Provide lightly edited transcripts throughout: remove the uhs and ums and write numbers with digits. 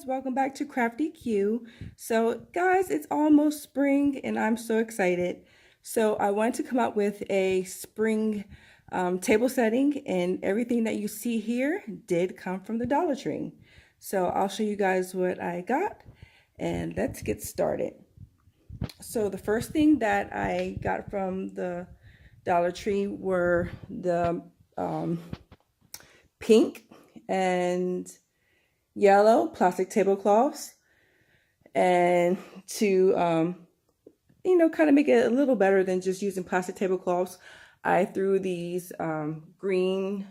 welcome back to Crafty Q. So guys, it's almost spring and I'm so excited. So I wanted to come up with a spring table setting, and everything that you see here did come from the Dollar Tree. So I'll show you guys what I got and let's get started. So the first thing that I got from the Dollar Tree were the pink and yellow plastic tablecloths, and to kind of make it a little better than just using plastic tablecloths, I threw these green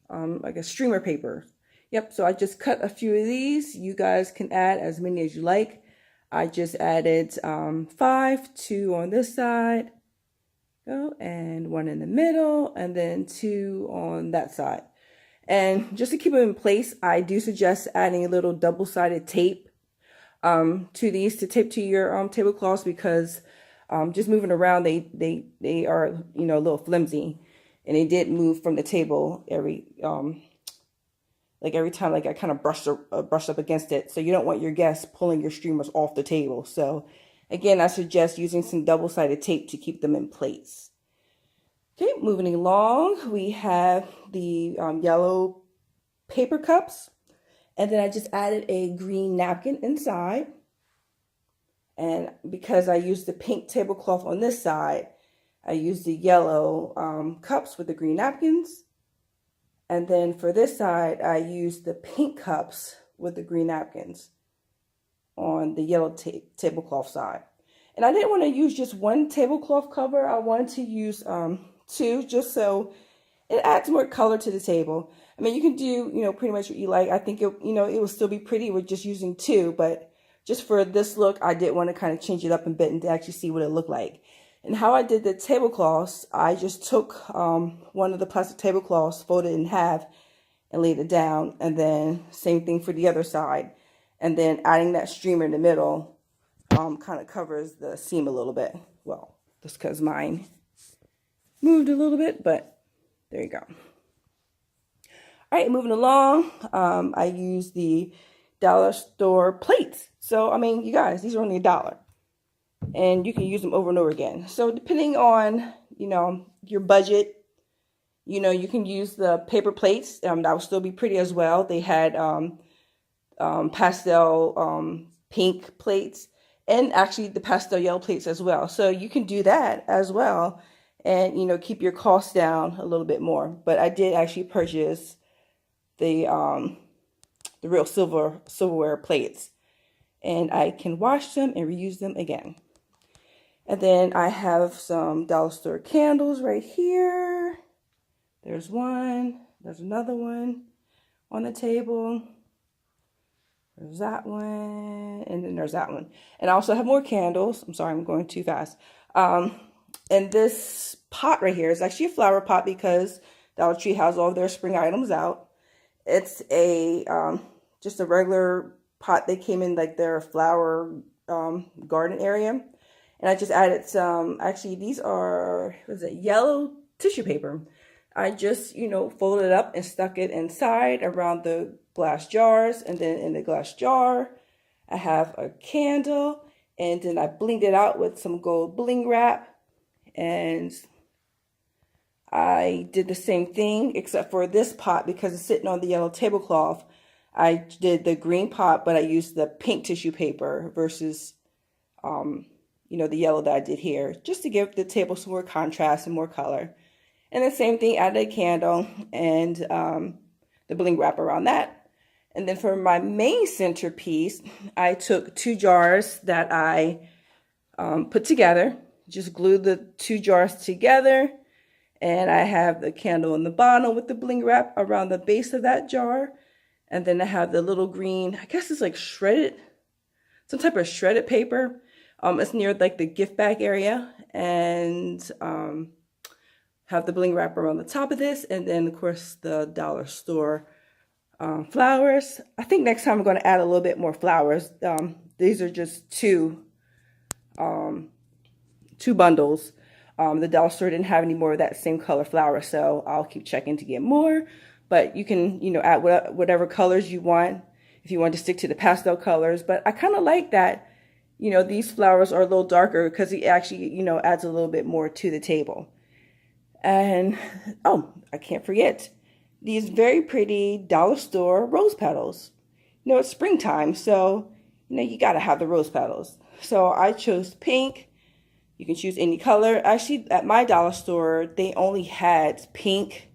like a streamer paper. Yep, so I just cut a few of these. You guys can add as many as you like. I just added 5, 2 on this side, and 1 in the middle, and then 2 on that side. And just to keep it in place, I do suggest adding a little double-sided tape to these to tape to your tablecloths, because just moving around, they are a little flimsy, and they did move from the table every time I kind of brushed up against it. So you don't want your guests pulling your streamers off the table. So again, I suggest using some double-sided tape to keep them in place. Okay, moving along, we have the yellow paper cups, and then I just added a green napkin inside. And because I used the pink tablecloth on this side, I used the yellow cups with the green napkins. And then for this side, I used the pink cups with the green napkins on the yellow tablecloth side. And I didn't want to use just one tablecloth cover. I wanted to use 2, just so it adds more color to the table. I mean, you can do, pretty much what you like. I think it will still be pretty with just using 2, but just for this look, I did want to kind of change it up a bit and to actually see what it looked like. And how I did the tablecloths, I just took one of the plastic tablecloths, folded it in half, and laid it down. And then same thing for the other side. And then adding that streamer in the middle kind of covers the seam a little bit. Well, just because mine moved a little bit, but there you go. All right, moving along, I use the dollar store plates. So, I mean, you guys, these are only $1. And you can use them over and over again. So depending on, your budget, you can use the paper plates. That will still be pretty as well. They had pastel pink plates, and actually the pastel yellow plates as well. So you can do that as well, and keep your costs down a little bit more. But I did actually purchase the real silverware plates, and I can wash them and reuse them again. And then I have some dollar store candles right here. There's one. There's another one on the table. There's that one. And then there's that one. And I also have more candles. I'm sorry, I'm going too fast. And this pot right here is actually a flower pot, because Dollar Tree has all their spring items out. It's a just a regular pot. They came in like their flower garden area. And I just added some, actually these are, yellow tissue paper. I just, folded it up and stuck it inside around the glass jars. And then in the glass jar, I have a candle. And then I blinged it out with some gold bling wrap. And I did the same thing, except for this pot, because it's sitting on the yellow tablecloth. I did the green pot, but I used the pink tissue paper versus the yellow that I did here, just to give the table some more contrast and more color. And the same thing, added a candle and the bling wrap around that. And then for my main centerpiece, I took 2 jars that I put together, just glued the 2 jars together. And I have the candle in the bottom with the bling wrap around the base of that jar. And then I have the little green, I guess it's like shredded, some type of shredded paper. It's near like the gift bag area, and have the bling wrap around the top of this, and then of course the dollar store flowers. I think next time I'm going to add a little bit more flowers. These are just two bundles. The dollar store didn't have any more of that same color flower, so I'll keep checking to get more. But you can, add whatever colors you want. if you want to stick to the pastel colors. But I kind of like that, you know, these flowers are a little darker because it actually, you know, adds a little bit more to the table. And, oh, I can't forget these very pretty dollar store rose petals. You know, it's springtime, so, you know, you got to have the rose petals. So I chose pink. You can choose any color. Actually, at my dollar store, they only had pink,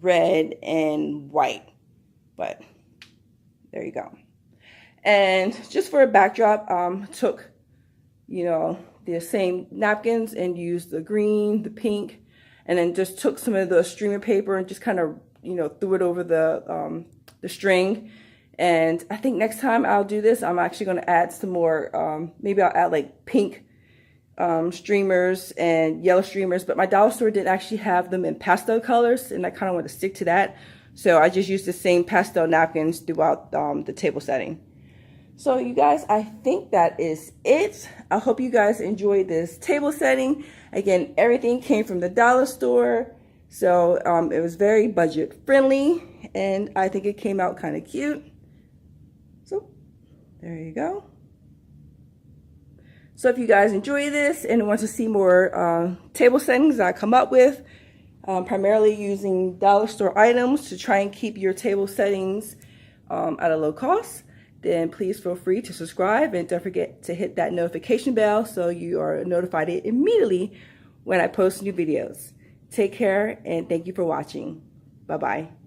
red, and white. But there you go. And just for a backdrop, took, you know, the same napkins and used the green, the pink, and then just took some of the streamer paper and just kind of, you know, threw it over the string. And I think next time I'll do this, I'm actually going to add some more, maybe I'll add like pink streamers and yellow streamers, but my dollar store didn't actually have them in pastel colors, and I kind of want to stick to that. So I just used the same pastel napkins throughout the table setting. So you guys, I think that is it. I hope you guys enjoyed this table setting. Again, everything came from the dollar store. So it was very budget friendly, and I think it came out kind of cute. So there you go. So if you guys enjoy this and want to see more table settings that I come up with, primarily using dollar store items to try and keep your table settings at a low cost, then please feel free to subscribe, and don't forget to hit that notification bell so you are notified immediately when I post new videos. Take care, and thank you for watching. Bye-bye.